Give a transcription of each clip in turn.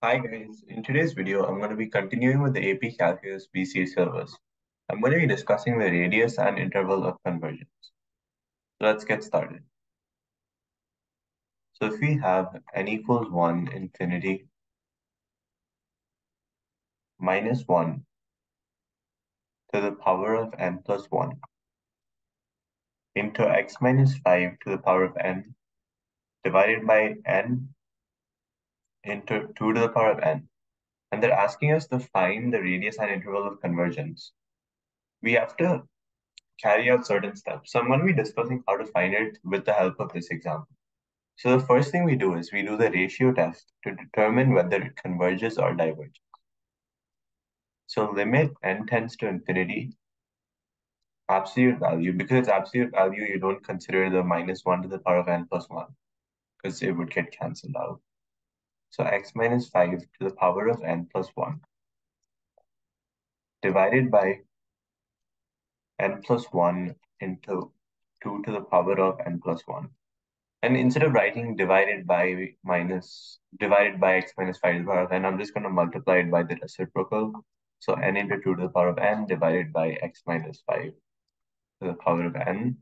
Hi guys, in today's video, I'm going to be continuing with the AP Calculus BC syllabus. I'm going to be discussing the radius and interval of convergence. So let's get started. So if we have n equals 1 infinity minus 1 to the power of n plus 1 into x minus 5 to the power of n divided by n into 2 to the power of n, and they're asking us to find the radius and interval of convergence, we have to carry out certain steps. So I'm going to be discussing how to find it with the help of this example. So the first thing we do is we do the ratio test to determine whether it converges or diverges. So limit n tends to infinity, absolute value. Because it's absolute value, you don't consider the minus 1 to the power of n plus 1 because it would get cancelled out. So x minus 5 to the power of n plus 1 divided by n plus 1 into 2 to the power of n plus 1. And instead of writing divided by x minus 5 to the power of n, I'm just going to multiply it by the reciprocal. So n into 2 to the power of n divided by x minus 5 to the power of n.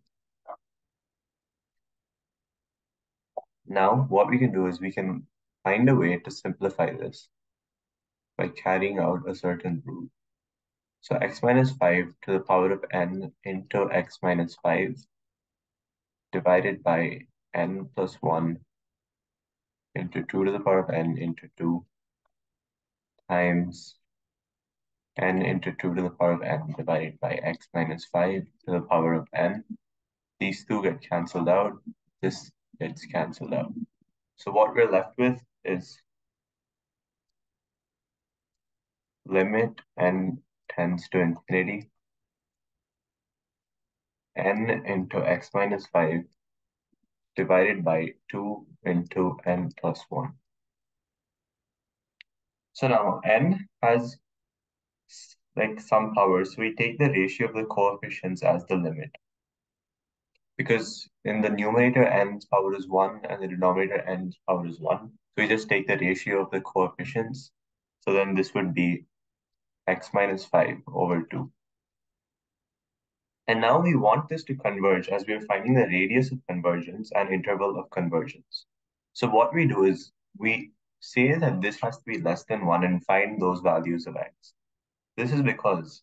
Now, what we can do is we can find a way to simplify this by carrying out a certain rule. So x minus 5 to the power of n into x minus 5 divided by n plus 1 into 2 to the power of n into 2 times n into 2 to the power of n divided by x minus 5 to the power of n. These two get cancelled out. This gets cancelled out. So what we're left with is limit n tends to infinity n into x minus 5 divided by 2 into n plus 1. So now n has like some power, so we take the ratio of the coefficients as the limit. Because in the numerator n's power is 1 and the denominator n's power is 1. So we just take the ratio of the coefficients. So then this would be x minus 5 over 2. And now we want this to converge as we are finding the radius of convergence and interval of convergence. So what we do is we say that this has to be less than 1 and find those values of x. This is because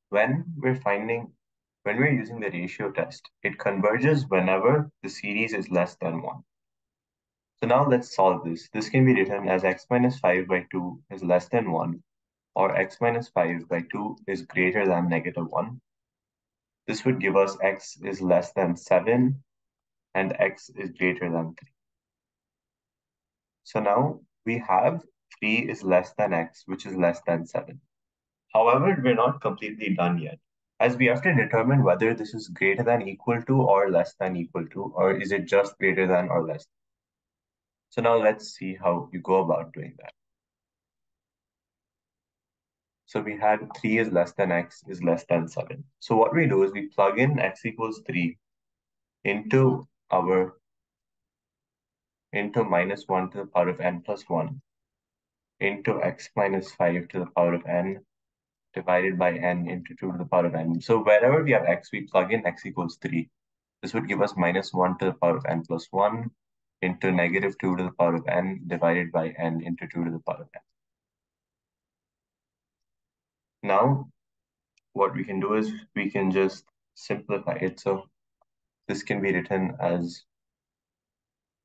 when we're using the ratio test, it converges whenever the series is less than 1. So now let's solve this. This can be written as x minus 5 by 2 is less than 1, or x minus 5 by 2 is greater than negative 1. This would give us x is less than 7 and x is greater than 3. So now we have 3 is less than x, which is less than 7. However, we're not completely done yet, as we have to determine whether this is greater than equal to or less than equal to, or is it just greater than or less. So now let's see how you go about doing that. So we had 3 is less than x is less than 7. So what we do is we plug in x equals 3 into minus 1 to the power of n plus 1 into x minus 5 to the power of n divided by n into 2 to the power of n. So wherever we have x, we plug in x equals 3. This would give us minus 1 to the power of n plus 1 into negative 2 to the power of n divided by n into 2 to the power of n. Now, what we can do is we can just simplify it. So this can be written as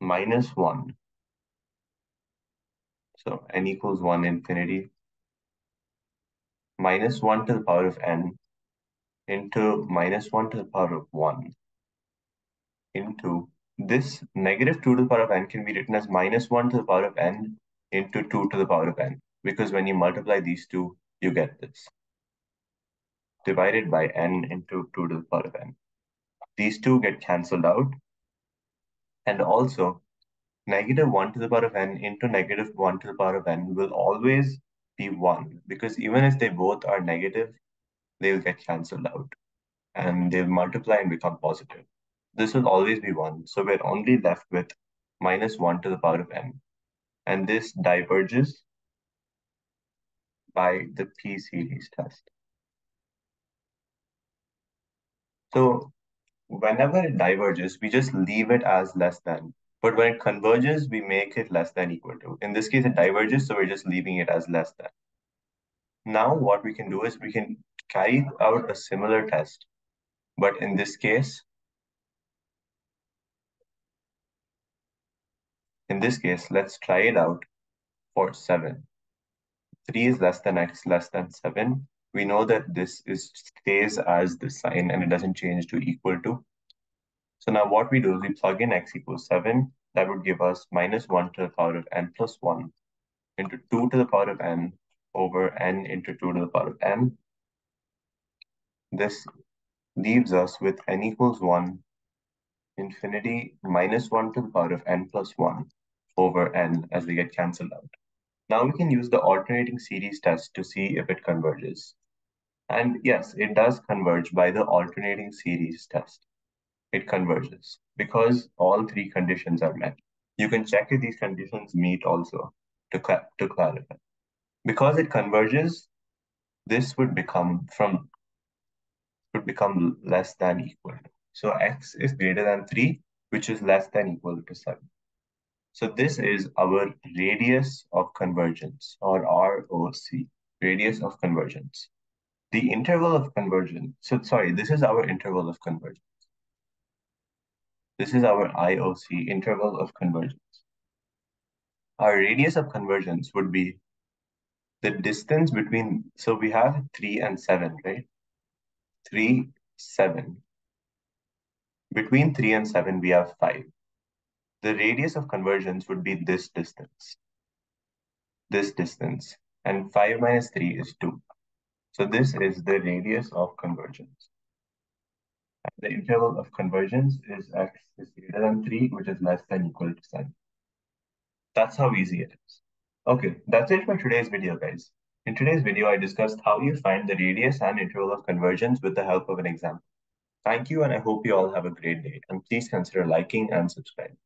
minus 1. So n equals 1 infinity minus 1 to the power of n into minus 1 to the power of 1 into this negative 2 to the power of n can be written as minus 1 to the power of n into 2 to the power of n, because when you multiply these two, you get this, divided by n into 2 to the power of n. These two get cancelled out, and also negative 1 to the power of n into negative 1 to the power of n will always be 1, because even if they both are negative, they'll get cancelled out, and they'll multiply and become positive. This will always be 1, so we're only left with minus 1 to the power of n. and this diverges by the p-series test. So whenever it diverges, we just leave it as less than. But when it converges, we make it less than equal to. In this case, it diverges, so we're just leaving it as less than. Now what we can do is we can carry out a similar test, but in this case, let's try it out for 7. 3 is less than x less than 7. We know that this is stays as the sign and it doesn't change to equal to. So now what we do is we plug in x equals 7. That would give us minus 1 to the power of n plus 1 into 2 to the power of n over n into 2 to the power of n. This leaves us with n equals 1, infinity minus 1 to the power of n plus 1 over n as they get cancelled out. Now we can use the alternating series test to see if it converges. And yes, it does converge by the alternating series test. It converges because all 3 conditions are met. You can check if these conditions meet also to clarify. Because it converges, this would become less than equal to. So x is greater than 3, which is less than equal to 7. So this is our radius of convergence, or ROC, radius of convergence. The interval of convergence, so sorry, this is our interval of convergence. This is our IOC, interval of convergence. Our radius of convergence would be the distance between, so we have 3 and 7, right? 3, 7. Between 3 and 7, we have 5. The radius of convergence would be this distance, and 5 minus 3 is 2. So this is the radius of convergence. The interval of convergence is x is greater than 3, which is less than equal to 7. That's how easy it is. Okay, that's it for today's video, guys. In today's video, I discussed how you find the radius and interval of convergence with the help of an example. Thank you, and I hope you all have a great day. And please consider liking and subscribing.